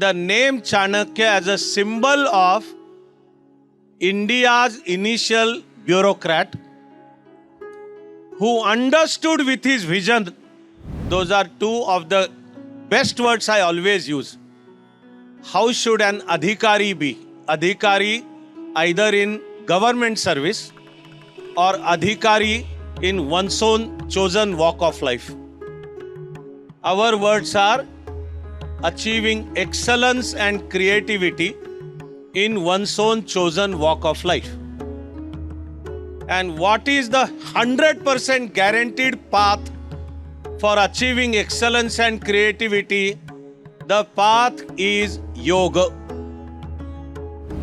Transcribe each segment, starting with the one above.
The name Chanakya as a symbol of India's initial bureaucrat who understood with his vision. Those are two of the best words I always use. How should an adhikari be? Adhikari either in government service or adhikari in one's own chosen walk of life. Our words are achieving excellence and creativity in one's own chosen walk of life. And what is the 100% guaranteed path for achieving excellence and creativity? The path is yoga.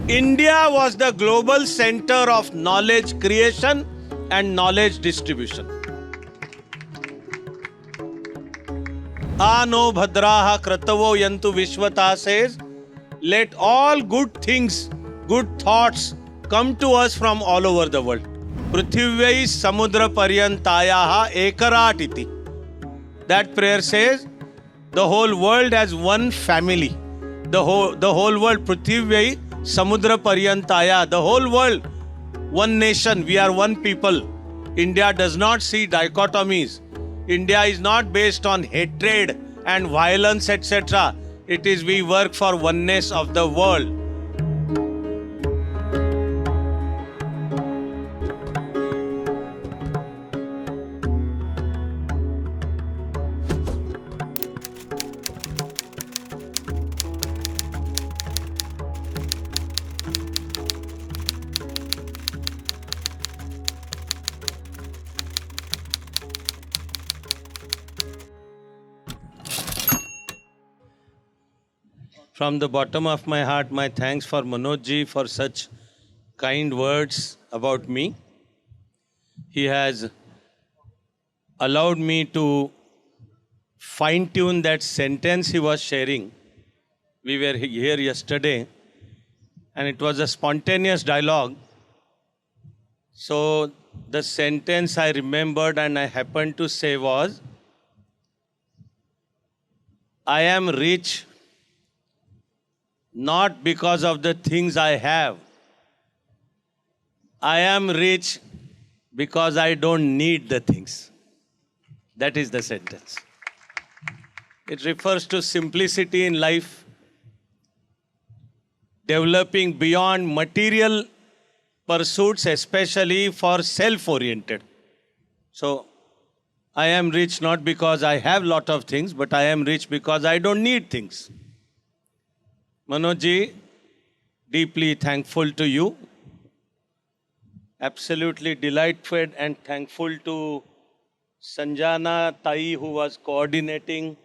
India was the global center of knowledge creation and knowledge distribution. Ano bhadraha kratavo yantu vishwata says, let all good things, good thoughts come to us from all over the world. Prithivai samudra paryantayaha ekarat iti. That prayer says, the whole world has one family. The whole world, Prithivai samudra paryantaya, the whole world, one nation, we are one people. India does not see dichotomies. India is not based on hatred and violence, etc. It is we work for oneness of the world. From the bottom of my heart, my thanks for Manoj ji for such kind words about me. He has allowed me to fine-tune that sentence he was sharing. We were here yesterday and it was a spontaneous dialogue. So the sentence I remembered and I happened to say was, I am rich not because of the things I have. I am rich because I don't need the things. That is the sentence. It refers to simplicity in life, developing beyond material pursuits, especially for self-oriented. So, I am rich not because I have lot of things, but I am rich because I don't need things. Manoj ji, deeply thankful to you. Absolutely delighted and thankful to Sanjana Tai, who was coordinating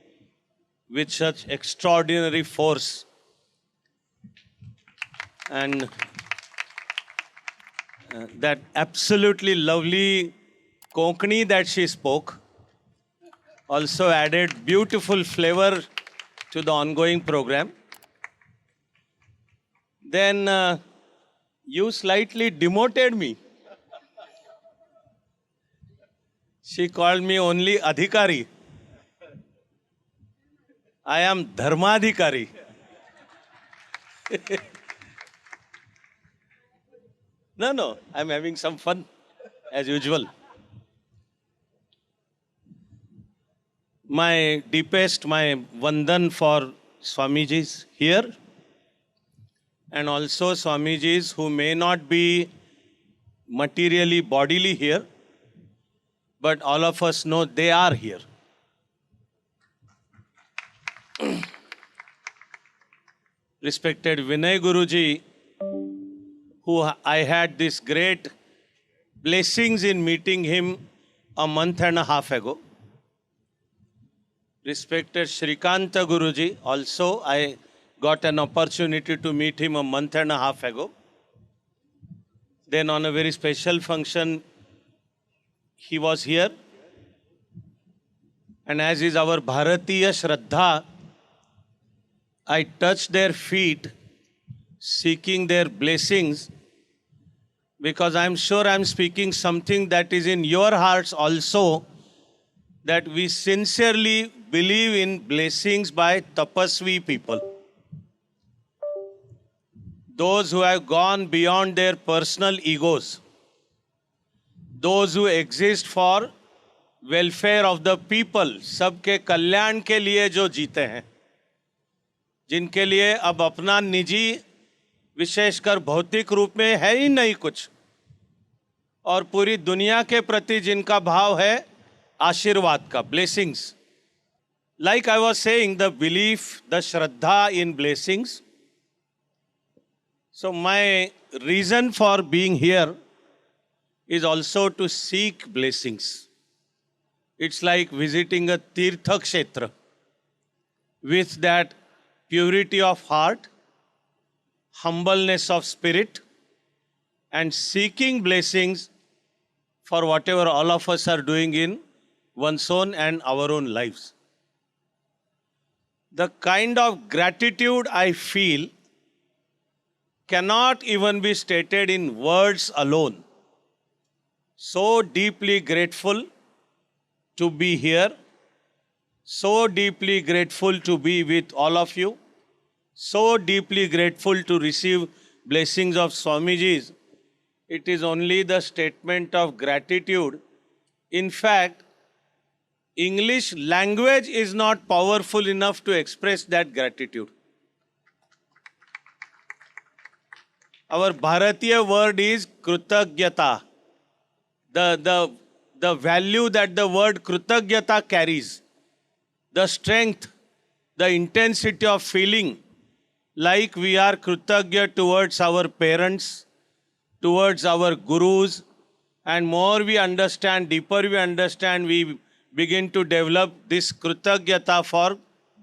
with such extraordinary force. And that absolutely lovely Konkani that she spoke also added beautiful flavor to the ongoing program. Then you slightly demoted me. She called me only Adhikari. I am Dharmadhikari. No, I'm having some fun as usual. My deepest, my vandan for Swamiji's here. And also Swamijis who may not be materially, bodily here, but all of us know they are here. Respected Vinay Guruji, who I had this great blessings in meeting him a month and a half ago. Respected Shrikanta Guruji, also I got an opportunity to meet him a month and a half ago. Then on a very special function, he was here. And as is our Bharatiya Shraddha, I touched their feet, seeking their blessings, because I'm sure I'm speaking something that is in your hearts also, that we sincerely believe in blessings by tapasvi people. those who have gone beyond their personal egos, those who exist for welfare of the people, सबके कल्याण के लिए जो जीते हैं, जिनके लिए अब अपना निजी विशेषकर भौतिक रूप में है ही नहीं कुछ, और पूरी दुनिया के प्रति जिनका भाव है आशीर्वाद का, blessings. Like I was saying, the belief, the shraddha in blessings. So my reason for being here is also to seek blessings. It's like visiting a tirtha kshetra with that purity of heart, humbleness of spirit, and seeking blessings for whatever all of us are doing in one's own and our own lives. The kind of gratitude I feel cannot even be stated in words alone. So deeply grateful to be here, so deeply grateful to be with all of you, so deeply grateful to receive blessings of Swamiji's. It is only the statement of gratitude. In fact, English language is not powerful enough to express that gratitude. Our Bharatiya word is krutagyata. The value that the word krutagyata carries, the strength, the intensity of feeling, like we are krutagya towards our parents, towards our gurus, and more we understand, deeper we understand, we begin to develop this krutagyata for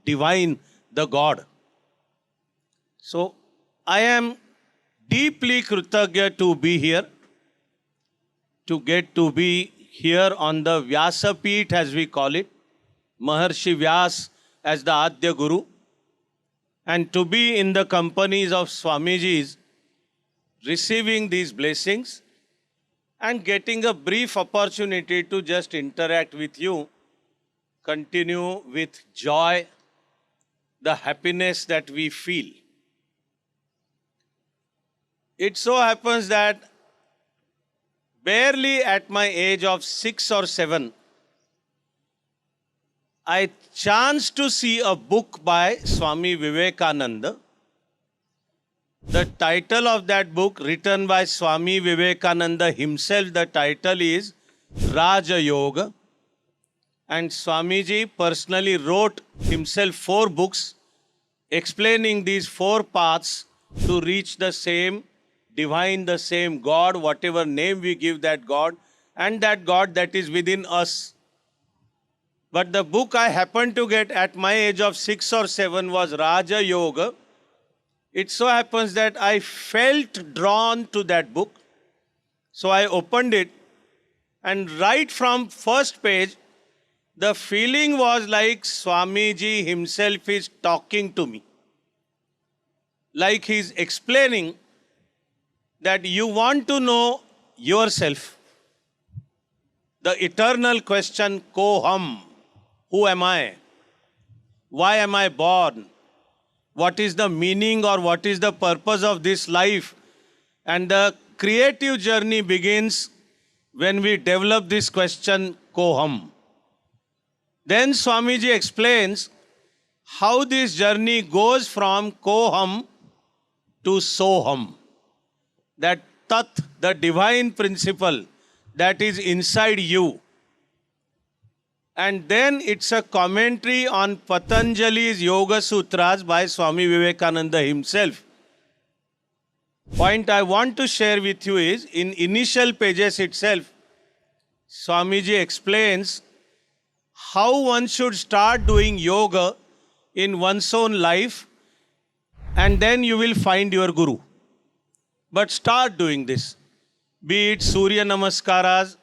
divine, the God. So I am deeply krutagya to be here, to get to be here on the Vyasapeeth, as we call it, Maharshi Vyas as the Adya Guru, and to be in the companies of Swamijis, receiving these blessings and getting a brief opportunity to just interact with you, continue with joy, the happiness that we feel. It so happens that barely at my age of 6 or 7, I chanced to see a book by Swami Vivekananda. The title of that book, written by Swami Vivekananda himself, the title is Raja Yoga. And Swamiji personally wrote himself 4 books explaining these 4 paths to reach the same divine, the same God, whatever name we give that God, and that God that is within us. But the book I happened to get at my age of 6 or 7 was Raja Yoga. It so happens that I felt drawn to that book. So I opened it, and right from first page, the feeling was like Swamiji himself is talking to me. Like he is explaining that you want to know yourself. The eternal question, ko hum, who am I? Why am I born? What is the meaning or what is the purpose of this life? And the creative journey begins when we develop this question, ko hum. Then Swamiji explains how this journey goes from ko hum to so hum. That tat, the divine principle that is inside you. And then it's a commentary on Patanjali's Yoga Sutras by Swami Vivekananda himself. Point I want to share with you is, in initial pages itself, Swamiji explains how one should start doing yoga in one's own life, and then you will find your guru. But start doing this. Be it Surya Namaskaras,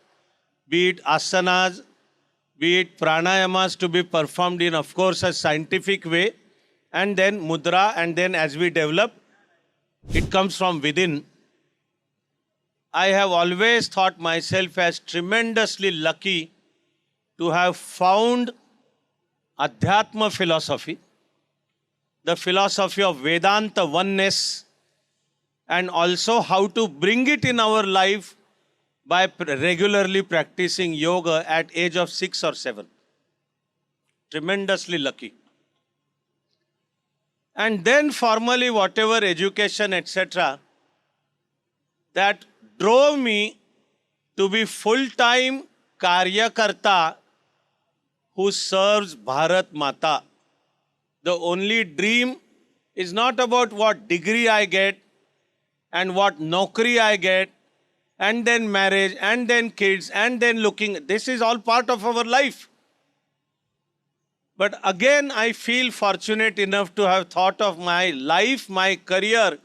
be it asanas, be it pranayamas to be performed in, of course, a scientific way, and then mudra, and then as we develop, it comes from within. I have always thought myself as tremendously lucky to have found Adhyatma philosophy, the philosophy of Vedanta oneness, and also how to bring it in our life by regularly practicing yoga at age of 6 or 7. Tremendously lucky. And then formally whatever education, etc., that drove me to be full-time Karyakarta who serves Bharat Mata. The only dream is not about what degree I get and what naukri I get and then marriage and then kids and then looking. This is all part of our life. But again, I feel fortunate enough to have thought of my life, my career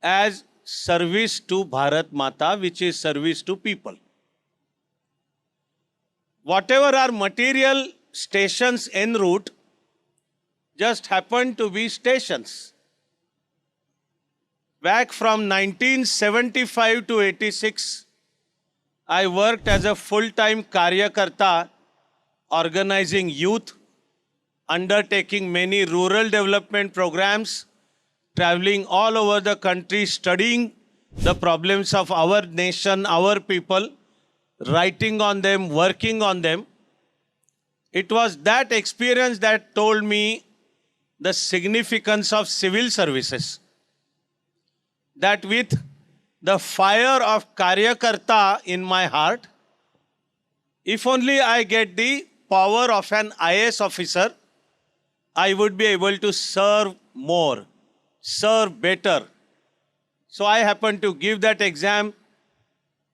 as service to Bharat Mata, which is service to people. Whatever are material stations en route just happen to be stations. Back from 1975 to 86, I worked as a full-time Karyakarta, organizing youth, undertaking many rural development programs, traveling all over the country, studying the problems of our nation, our people, writing on them, working on them. It was that experience that told me the significance of civil services. That with the fire of Karyakarta in my heart, if only I get the power of an IAS officer, I would be able to serve more, serve better. So I happened to give that exam.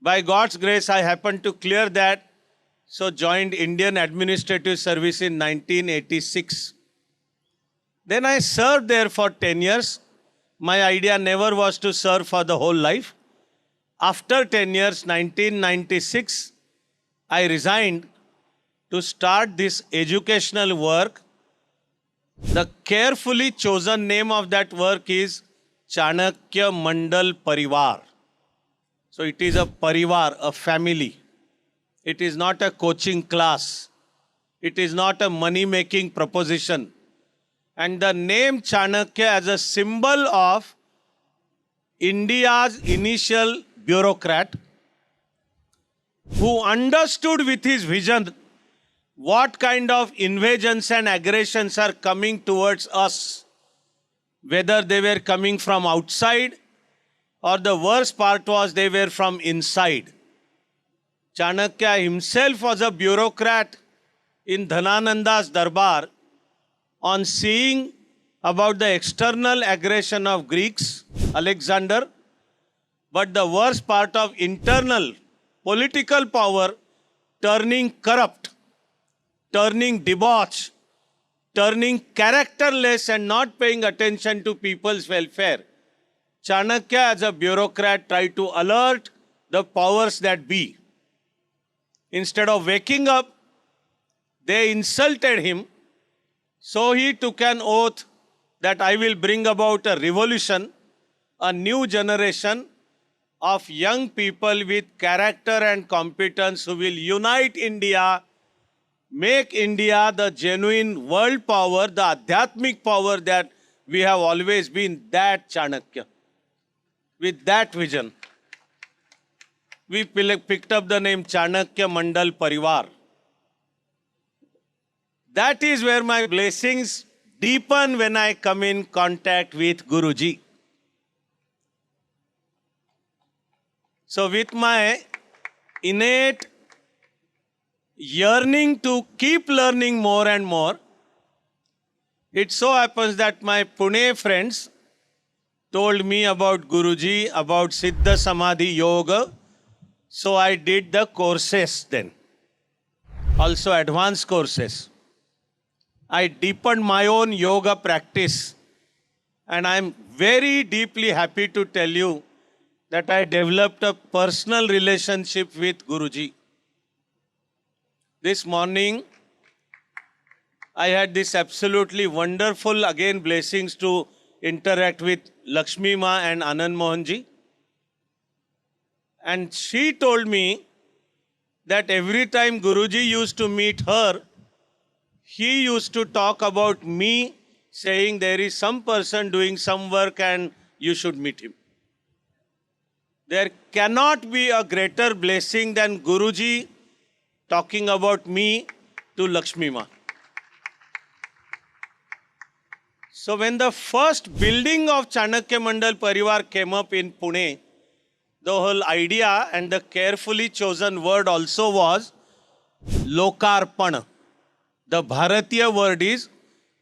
By God's grace, I happened to clear that. So joined Indian Administrative Service in 1986. Then I served there for 10 years. My idea never was to serve for the whole life. After 10 years, 1996, I resigned to start this educational work. The carefully chosen name of that work is Chanakya Mandal Pariwar. So it is a Pariwar, a family. It is not a coaching class. It is not a money-making proposition. And the name Chanakya as a symbol of India's initial bureaucrat who understood with his vision what kind of invasions and aggressions are coming towards us, whether they were coming from outside or the worst part was they were from inside. Chanakya himself was a bureaucrat in Dhanananda's darbar on seeing about the external aggression of Greeks, Alexander, but the worst part of internal political power turning corrupt, turning debauch, turning characterless and not paying attention to people's welfare. Chanakya as a bureaucrat tried to alert the powers that be. Instead of waking up, they insulted him. So he took an oath that I will bring about a revolution, a new generation of young people with character and competence who will unite India, make India the genuine world power, the Adhyatmic power that we have always been. That Chanakya. With that vision, we picked up the name Chanakya Mandal Pariwar. That is where my blessings deepen when I come in contact with Guruji. So with my innate yearning to keep learning more and more, it so happens that my Pune friends told me about Guruji, about Sidha Samdhi Yog. So I did the courses then, also advanced courses. I deepened my own yoga practice, and I'm very deeply happy to tell you that I developed a personal relationship with Guruji. This morning, I had this absolutely wonderful, again, blessings to interact with Lakshmi Ma and Anand Mohanji. And she told me that every time Guruji used to meet her, he used to talk about me, saying there is some person doing some work and you should meet him. There cannot be a greater blessing than Guruji talking about me to Lakshmi Ma. So when the first building of Chanakya Mandal Pariwar came up in Pune, the whole idea and the carefully chosen word also was Lokarpana. The Bharatiya word is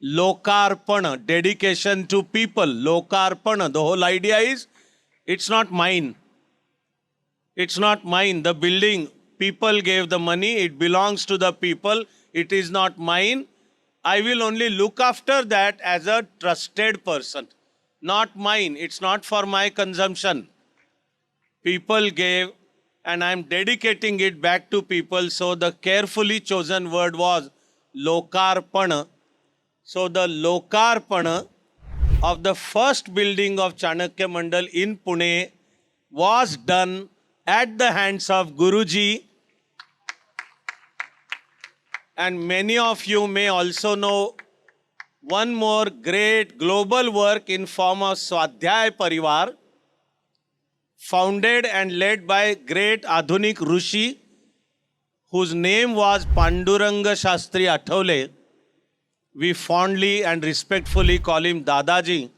Lokarpana, dedication to people. Lokarpana. The whole idea is, it's not mine. It's not mine. The building, people gave the money. It belongs to the people. It is not mine. I will only look after that as a trusted person. Not mine. It's not for my consumption. People gave, and I am dedicating it back to people. So the carefully chosen word was Lokarpana. So the Lokarpana of the first building of Chanakya Mandal in Pune was done at the hands of Guruji. And many of you may also know one more great global work in form of Swadhyay Pariwar, founded and led by great Adhunik Rishi, whose name was Panduranga Shastri Athavale. We fondly and respectfully call him Dadaji.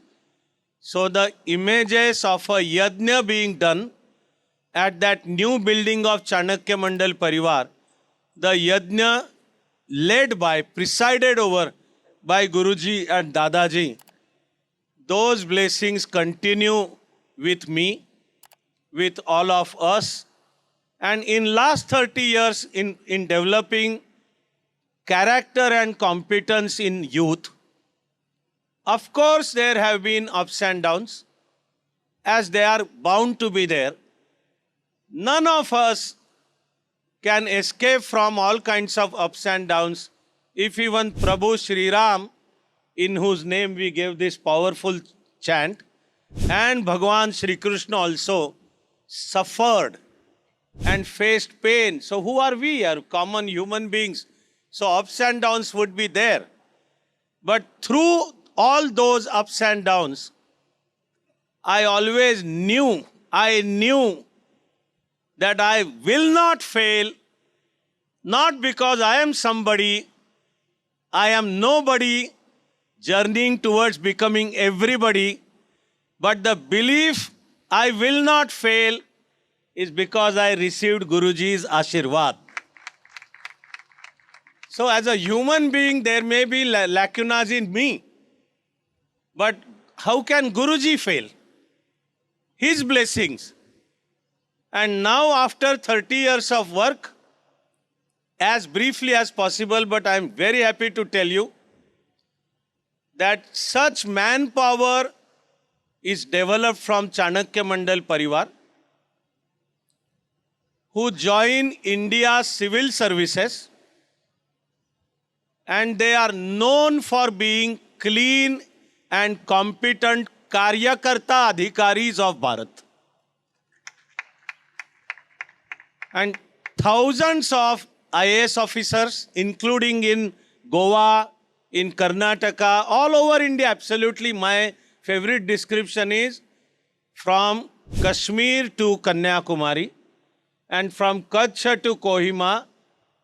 So the images of a yajna being done at that new building of Chanakya Mandal Pariwar, the yajna led by, presided over by Guruji and Dadaji, those blessings continue with me, with all of us. And in last 30 years in developing character and competence in youth, of course there have been ups and downs, as they are bound to be there. None of us can escape from all kinds of ups and downs. If even Prabhu Shri Ram, in whose name we gave this powerful chant, and Bhagwan Shri Krishna also suffered and faced pain. So who are we? Are common human beings. So ups and downs would be there. But through all those ups and downs, I always knew that I will not fail, not because I am somebody, I am nobody journeying towards becoming everybody, but the belief I will not fail is because I received Guruji's Ashirwad. So as a human being, there may be lacunas in me, but how can Guruji fail? His blessings. And now after 30 years of work, as briefly as possible, but I am very happy to tell you that such manpower is developed from Chanakya Mandal Pariwar, who join India's civil services, and they are known for being clean and competent Karyakarta Adhikaris of Bharat. And thousands of IAS officers, including in Goa, in Karnataka, all over India, absolutely. My favorite description is from Kashmir to Kanyakumari and from Kutch to Kohima,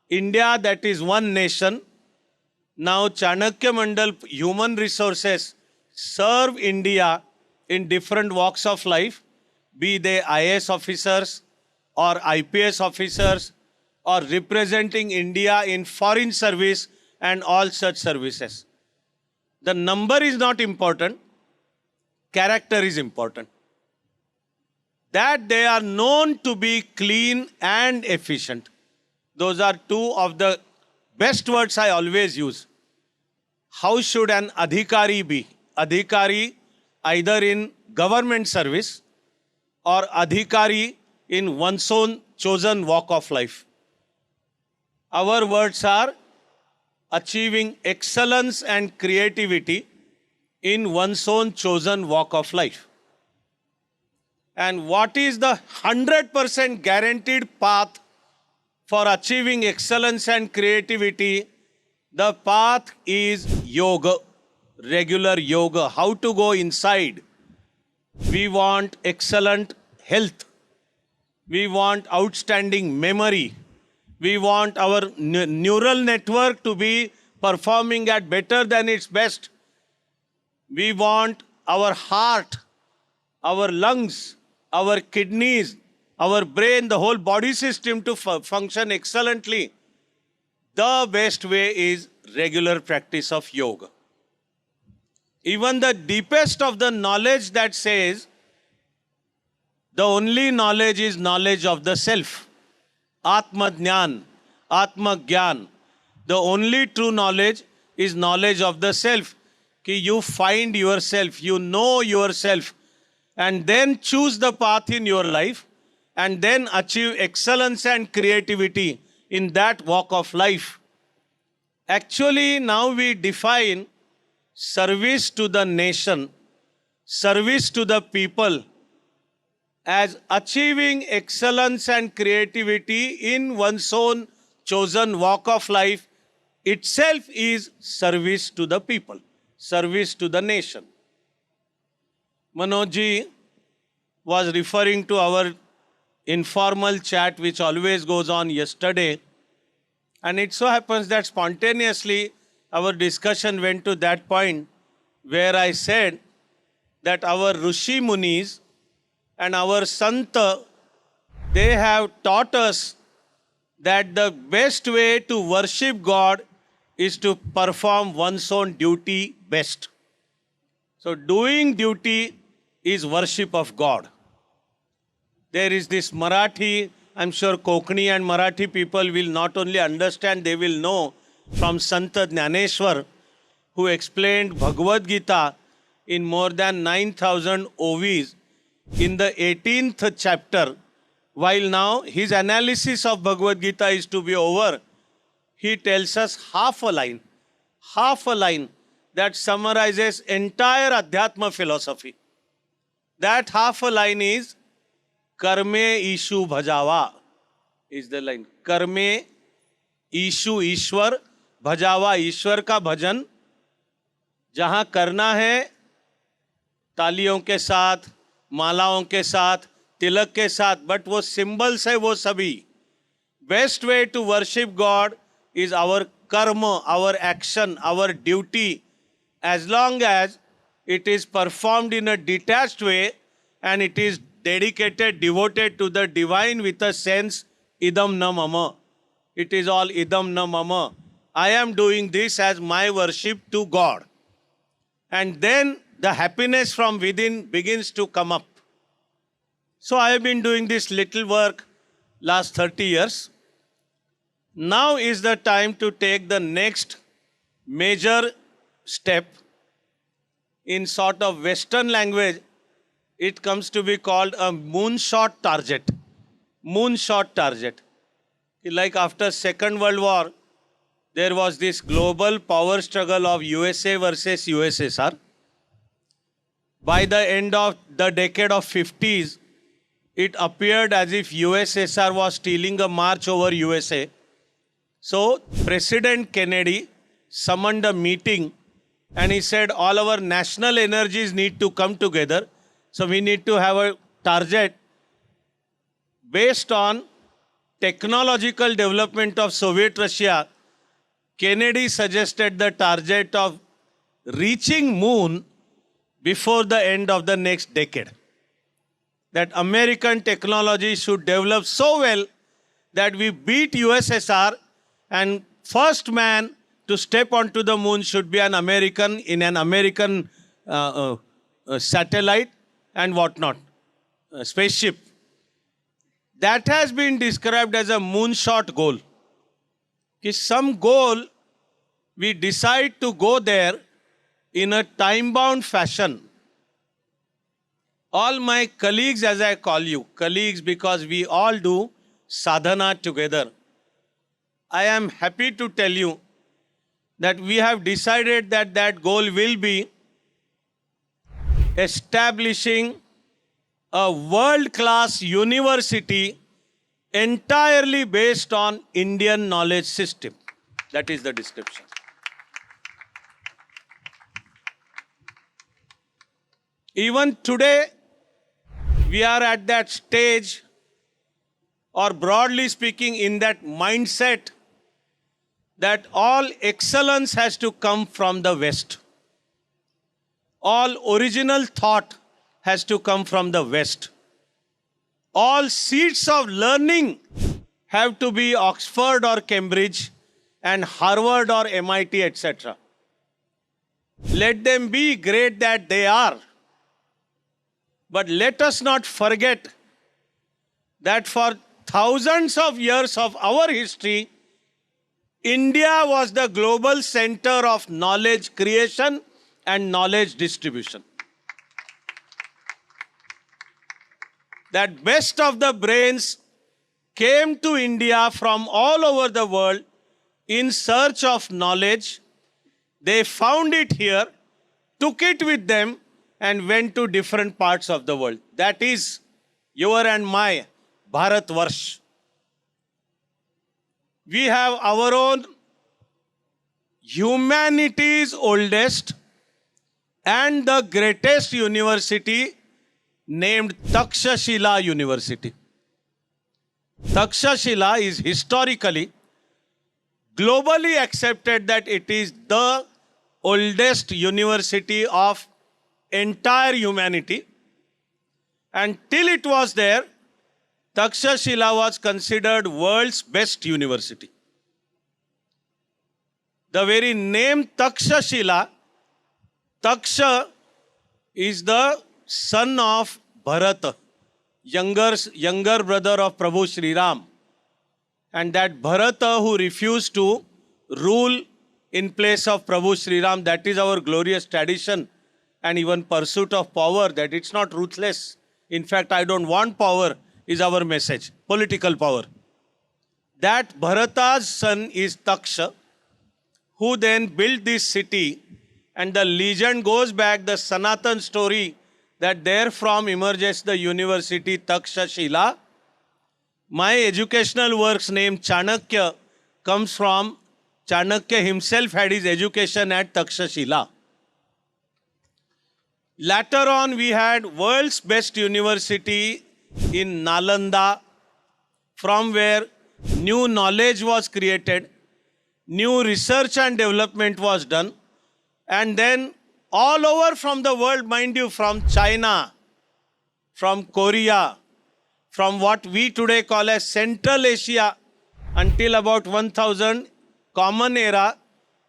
India, that is one nation. Now Chanakya Mandal human resources serve India in different walks of life, be they IAS officers or IPS officers or representing India in foreign service and all such services. The number is not important, character is important. That they are known to be clean and efficient. Those are two of the best words I always use. How should an adhikari be? Adhikari either in government service or adhikari in one's own chosen walk of life. Our words are achieving excellence and creativity in one's own chosen walk of life. And what is the 100% guaranteed path for achieving excellence and creativity? The path is yoga, regular yoga. How to go inside? We want excellent health. We want outstanding memory. We want our neural network to be performing at better than its best. We want our heart, our lungs, our kidneys, our brain, the whole body system to function excellently. The best way is regular practice of yoga. Even the deepest of the knowledge that says the only knowledge is knowledge of the self. Atma Jnana, Atma Gyan. The only true knowledge is knowledge of the self. Ki you find yourself, you know yourself, and then choose the path in your life, and then achieve excellence and creativity in that walk of life. Actually, now we define service to the nation, service to the people, as achieving excellence and creativity in one's own chosen walk of life itself is service to the people, service to the nation. Manoj ji was referring to our informal chat which always goes on yesterday, and it so happens that spontaneously our discussion went to that point where I said that our Rishi Munis and our Santa, they have taught us that the best way to worship God is to perform one's own duty best. So doing duty is worship of God. There is this Marathi, I'm sure Konkani and Marathi people will not only understand, they will know from Santa Jnaneshwar, who explained Bhagavad Gita in more than 9,000 OVs in the 18th chapter. While now his analysis of Bhagavad Gita is to be over, he tells us half a line that summarizes entire Adhyatma philosophy. That half a line is Karme Ishu Bhajava is the line. Karme Ishu Ishwar Bhajava, ईश्वर का भजन जहाँ करना है तालियों के साथ, मालाओं के साथ, तिलक के साथ, बट वो सिंबल्स है वो सभी. Best way to worship God is our karma, our action, our duty, as long as it is performed in a detached way and it is dedicated, devoted to the divine with a sense, idam na mama. It is all idam na mama. I am doing this as my worship to God. And then the happiness from within begins to come up. So I have been doing this little work last 30 years. Now is the time to take the next major step. In sort of Western language, it comes to be called a moonshot target. Moonshot target. Like after Second World War, there was this global power struggle of USA versus USSR. By the end of the decade of 50s, it appeared as if USSR was stealing a march over USA. So President Kennedy summoned a meeting and he said all our national energies need to come together. So we need to have a target based on technological development of Soviet Russia. Kennedy suggested the target of reaching moon before the end of the next decade. That American technology should develop so well that we beat USSR, and first man to step onto the moon should be an American in an American satellite and whatnot, spaceship. That has been described as a moonshot goal. Some goal, we decide to go there in a time-bound fashion. All my colleagues, as I call you, colleagues because we all do sadhana together, I am happy to tell you that we have decided that that goal will be establishing a world-class university entirely based on Indian knowledge system. That is the description. Even today, we are at that stage or broadly speaking, in that mindset that all excellence has to come from the West. All original thought has to come from the West. All seats of learning have to be Oxford or Cambridge and Harvard or MIT, etc. Let them be great that they are. But let us not forget that for thousands of years of our history, India was the global center of knowledge creation and knowledge distribution. That best of the brains came to India from all over the world in search of knowledge. They found it here, took it with them, and went to different parts of the world. That is your and my Bharatvarsh. We have our own humanity's oldest and the greatest university named Takshashila University. Takshashila is historically, globally accepted that it is the oldest university of entire humanity. And till it was there, Takshashila was considered world's best university. The very name Takshashila, Taksha is the son of Bharata, younger brother of Prabhu Shri Ram. And that Bharata who refused to rule in place of Prabhu Shri Ram, that is our glorious tradition and even pursuit of power, that it's not ruthless. In fact, I don't want power is our message, political power. That Bharata's son is Taksha, who then built this city, and the legend goes back, the Sanatan story, that therefrom emerges the university Takshashila. My educational works named Chanakya comes from Chanakya himself had his education at Takshashila. Later on, we had world's best university in Nalanda, from where new knowledge was created, new research and development was done, and then all over from the world, mind you, from China, from Korea, from what we today call as Central Asia, until about 1000 Common Era,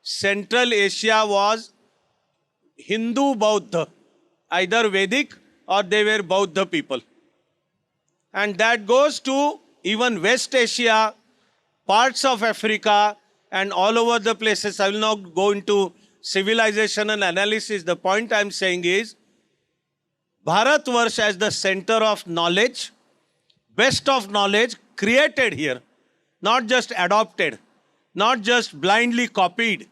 Central Asia was Hindu-Bauddha, either Vedic or they were Bauddha people. And that goes to even West Asia, parts of Africa, and all over the places. I will not go into civilization and analysis. The point I am saying is, Bharatvarsh as the center of knowledge, best of knowledge created here, not just adopted, not just blindly copied,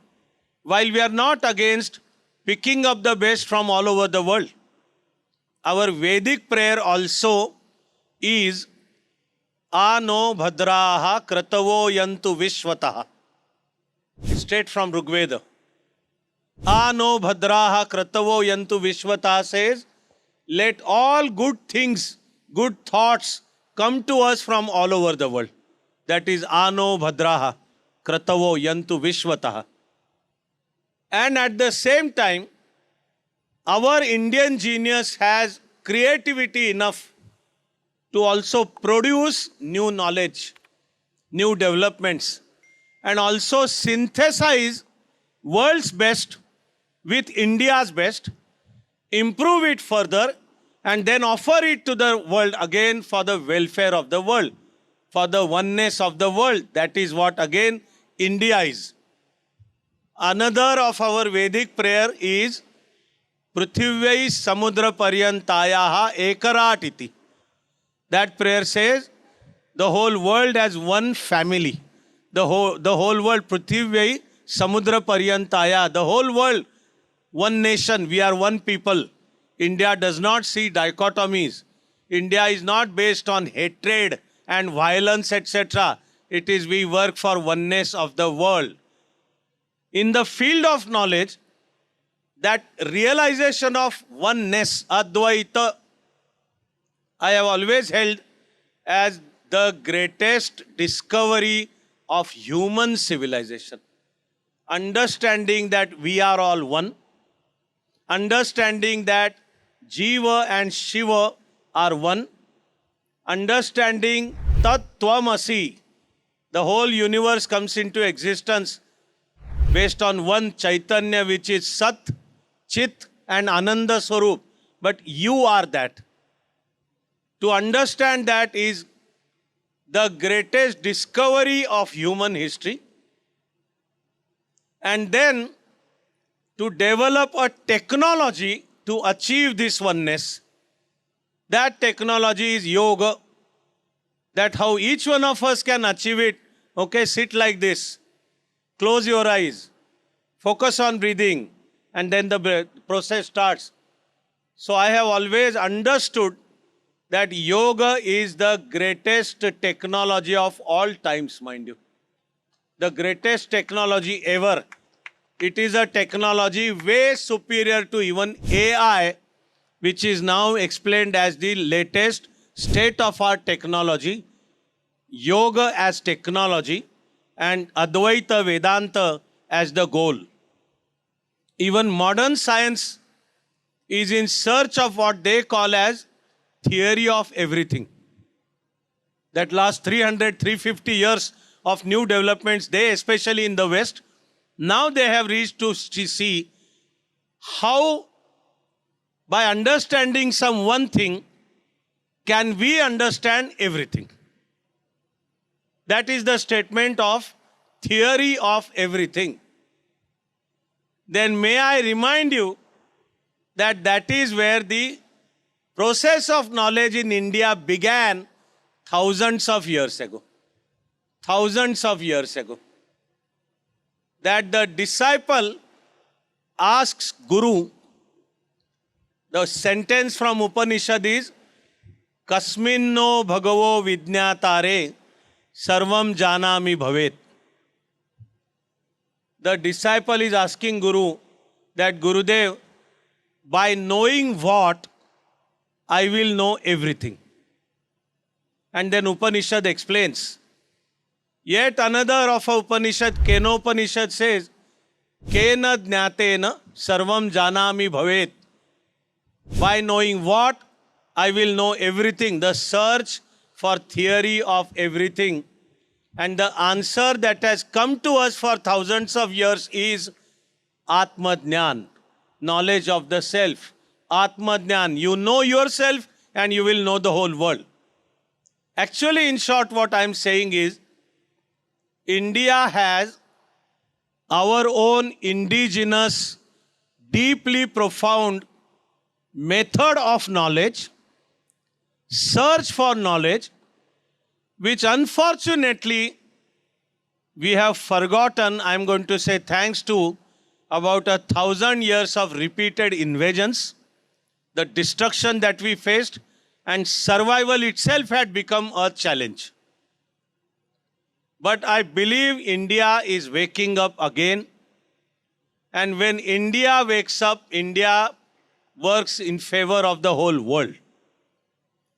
while we are not against picking up the best from all over the world. Our Vedic prayer also is Ano Bhadraha Kratavo Yantu Vishwataha. Straight from Rigveda. Ano Bhadraha Kratavo Yantu Vishwataha says, let all good things, good thoughts come to us from all over the world. That is Ano Bhadraha Kratavo Yantu Vishwataha. And at the same time, our Indian genius has creativity enough to also produce new knowledge, new developments, and also synthesize world's best with India's best, improve it further, and then offer it to the world again for the welfare of the world, for the oneness of the world. That is what again India is. Another of our Vedic prayer is Prithivai Samudra Paryantayaha Ekarat iti. That prayer says the whole world as one family. The whole world, Prithivai Samudra Paryantaya, the whole world, one nation, we are one people. India does not see dichotomies. India is not based on hatred and violence, etc. It is we work for oneness of the world. In the field of knowledge, that realization of oneness, Advaita, I have always held as the greatest discovery of human civilization. Understanding that we are all one, understanding that Jiva and Shiva are one, understanding Tat Tvamasi, the whole universe comes into existence based on one Chaitanya, which is Sat, Chit and Ananda Swarup. But you are that. To understand that is the greatest discovery of human history. And then to develop a technology to achieve this oneness. That technology is yoga. That how each one of us can achieve it. Okay, sit like this. Close your eyes. Focus on breathing. And then the process starts. So I have always understood that yoga is the greatest technology of all times, mind you. The greatest technology ever. It is a technology way superior to even AI, which is now explained as the latest state-of-art technology. Yoga as technology and Advaita Vedanta as the goal. Even modern science is in search of what they call as theory of everything. That last 300, 350 years of new developments, they especially in the West, now they have reached to see how by understanding some one thing can we understand everything. That is the statement of theory of everything. Then may I remind you that that is where the process of knowledge in India began thousands of years ago. Thousands of years ago. That the disciple asks Guru, the sentence from Upanishad is, Kasminno bhagavo vidnyatare sarvam janami bhavet. The disciple is asking Guru that Gurudev, by knowing what, I will know everything. And then Upanishad explains. Yet another of Upanishad, Kenopanishad says, Kena jnatena sarvam janami bhavet. By knowing what, I will know everything. The search for theory of everything. And the answer that has come to us for thousands of years is Atma Jnana, knowledge of the self. Atma Jnana, you know yourself and you will know the whole world. Actually, in short, what I am saying is, India has our own indigenous, deeply profound method of knowledge, search for knowledge, which unfortunately we have forgotten. I am going to say thanks to about 1,000 years of repeated invasions, the destruction that we faced, and survival itself had become a challenge. But I believe India is waking up again. And when India wakes up, India works in favor of the whole world,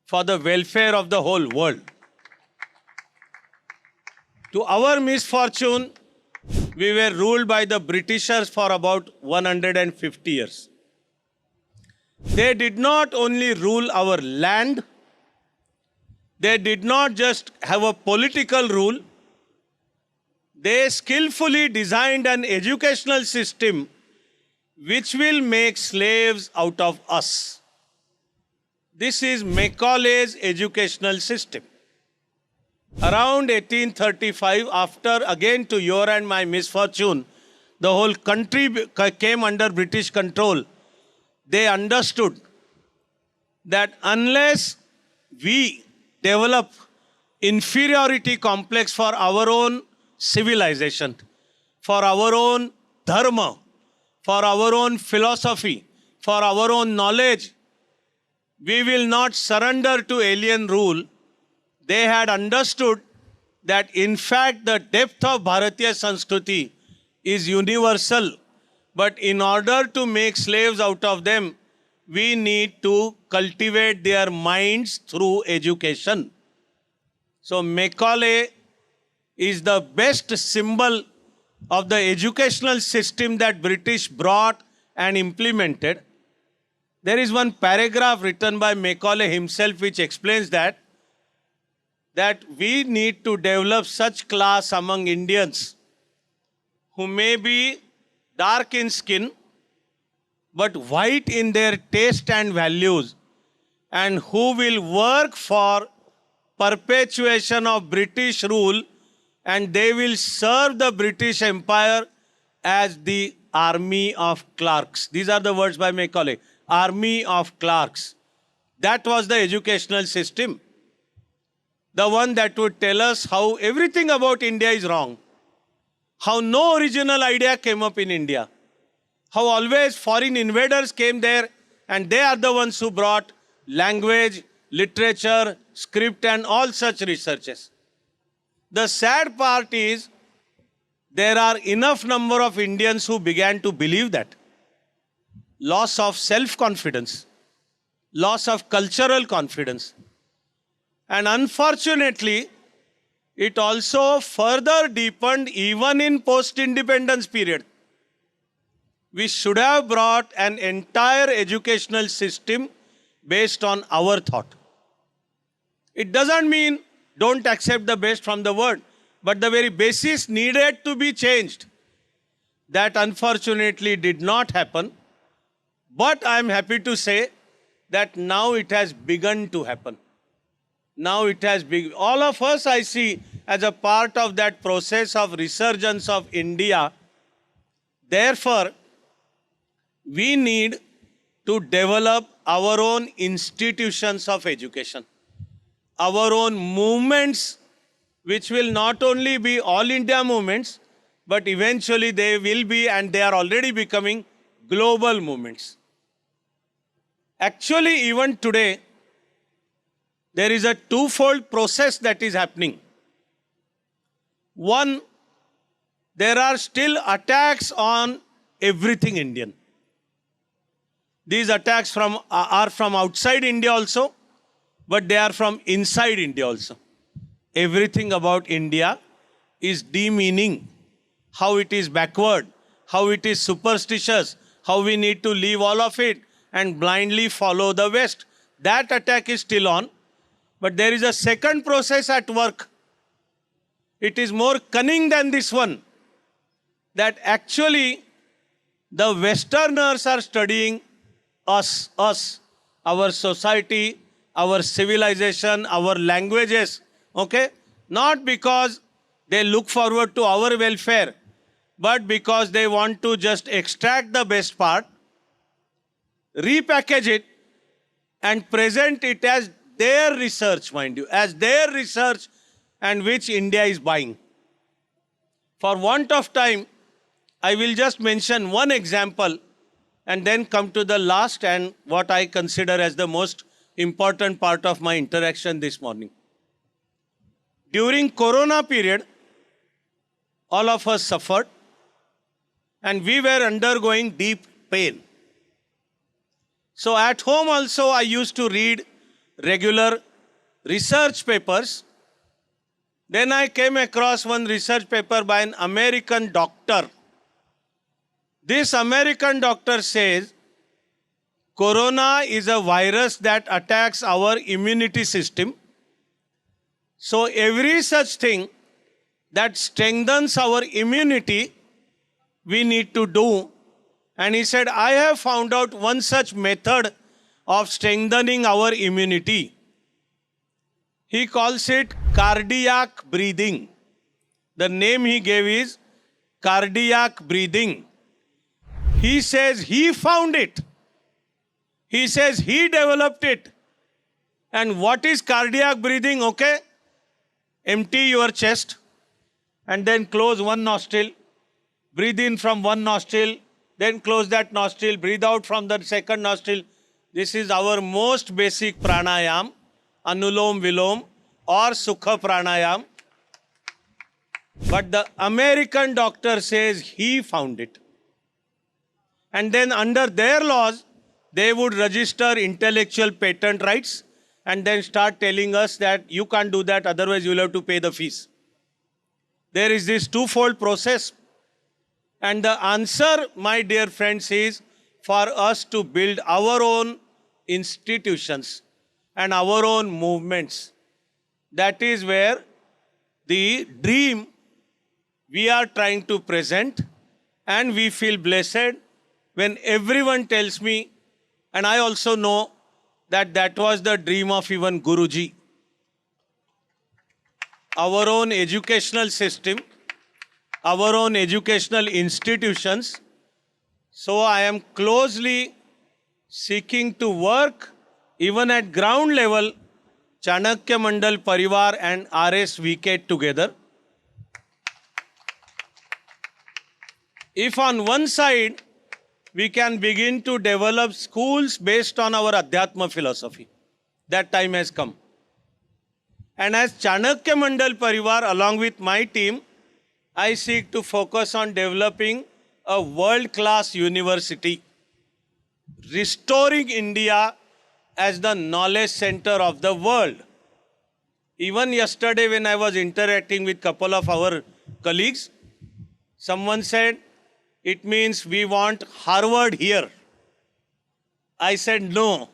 for the welfare of the whole world. To our misfortune, we were ruled by the Britishers for about 150 years. They did not only rule our land, they did not just have a political rule, they skillfully designed an educational system which will make slaves out of us. This is Macaulay's educational system. Around 1835, after again to your and my misfortune, the whole country came under British control. They understood that unless we develop inferiority complex for our own civilization, for our own dharma, for our own philosophy, for our own knowledge, we will not surrender to alien rule. They had understood that in fact the depth of Bharatiya Sanskruti is universal, but in order to make slaves out of them, we need to cultivate their minds through education. So Macaulay is the best symbol of the educational system that British brought and implemented. There is one paragraph written by Macaulay himself which explains that we need to develop such class among Indians who may be dark in skin but white in their taste and values, and who will work for perpetuation of British rule, and they will serve the British Empire as the army of clerks. These are the words by Macaulay. Army of clerks. That was the educational system. The one that would tell us how everything about India is wrong. How no original idea came up in India. How always foreign invaders came there and they are the ones who brought language, literature, script and all such researches. The sad part is there are enough number of Indians who began to believe that. Loss of self-confidence, loss of cultural confidence. And unfortunately, it also further deepened even in post-independence period. We should have brought an entire educational system based on our thought. It doesn't mean don't accept the best from the world, but the very basis needed to be changed. That unfortunately did not happen. But I am happy to say that now it has begun to happen. Now it has begun. All of us I see as a part of that process of resurgence of India. Therefore, we need to develop our own institutions of education, our own movements, which will not only be all India movements, but eventually they will be, and they are already becoming, global movements. Actually, even today, there is a twofold process that is happening. One, there are still attacks on everything Indian. These attacks are from outside India also, but they are from inside India also. Everything about India is demeaning, how it is backward, how it is superstitious, how we need to leave all of it and blindly follow the West. That attack is still on. But there is a second process at work. It is more cunning than this one. That actually the Westerners are studying us, our society, our civilization, our languages. Okay? Not because they look forward to our welfare, but because they want to just extract the best part, repackage it, and present it as their research, mind you, as their research, and which India is buying. For want of time, I will just mention one example and then come to the last and what I consider as the most important part of my interaction this morning. During Corona period, all of us suffered and we were undergoing deep pain. So at home also I used to read regular research papers. Then I came across one research paper by an American doctor. This American doctor says, Corona is a virus that attacks our immunity system. So every such thing that strengthens our immunity, we need to do. And he said, I have found out one such method of strengthening our immunity. He calls it cardiac breathing. The name he gave is cardiac breathing. He says he found it. He says he developed it. And what is cardiac breathing? Okay? Empty your chest and then close one nostril. Breathe in from one nostril, then close that nostril. Breathe out from the second nostril. This is our most basic pranayam, Anulom Vilom or Sukha pranayam. But the American doctor says he found it. And then under their laws, they would register intellectual patent rights and then start telling us that you can't do that, otherwise you'll have to pay the fees. There is this twofold process. And the answer, my dear friends, is for us to build our own institutions and our own movements. That is where the dream we are trying to present, and we feel blessed when everyone tells me, and I also know that that was the dream of even Guruji. Our own educational system, our own educational institutions. So I am closely seeking to work even at ground level, Chanakya, Mandal, Pariwar and RS VK together. If on one side we can begin to develop schools based on our Adhyatma philosophy, that time has come. And as Chanakya Mandal Pariwar, along with my team, I seek to focus on developing a world-class university, restoring India as the knowledge center of the world. Even yesterday when I was interacting with a couple of our colleagues, someone said, it means we want Harvard here. I said, no,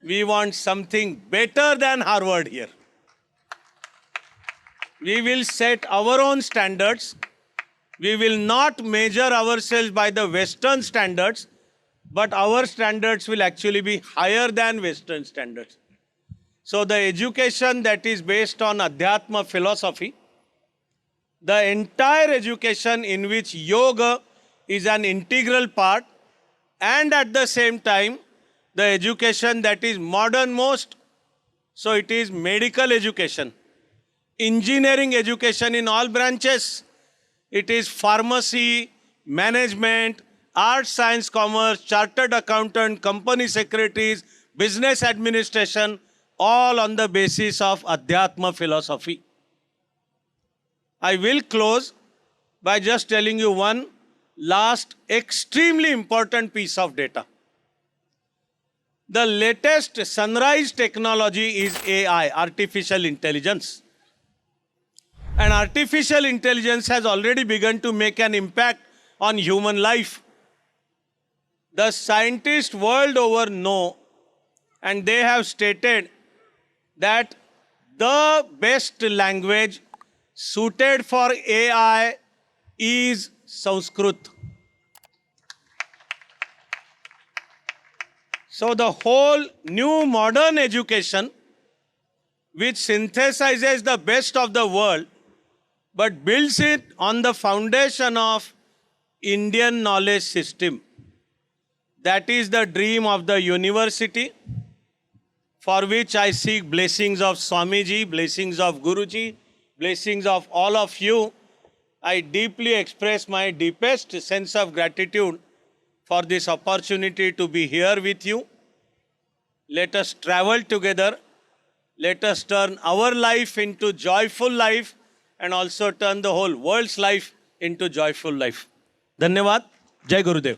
we want something better than Harvard here. We will set our own standards. We will not measure ourselves by the Western standards, but our standards will actually be higher than Western standards. So the education that is based on Adhyatma philosophy, the entire education in which yoga is an integral part, and at the same time, the education that is modernmost, so it is medical education, engineering education in all branches, it is pharmacy, management, arts, science, commerce, chartered accountant, company secretaries, business administration, all on the basis of Adhyatma philosophy. I will close by just telling you one last extremely important piece of data. The latest sunrise technology is AI, artificial intelligence. And artificial intelligence has already begun to make an impact on human life. The scientists world over know, and they have stated that the best language suited for AI is Sanskrit. So the whole new modern education, which synthesizes the best of the world, but builds it on the foundation of Indian knowledge system. That is the dream of the university, for which I seek blessings of Swamiji, blessings of Guruji, blessings of all of you. I deeply express my deepest sense of gratitude for this opportunity to be here with you. Let us travel together. Let us turn our life into joyful life and also turn the whole world's life into joyful life. Dhanyavad. Jai Gurudev.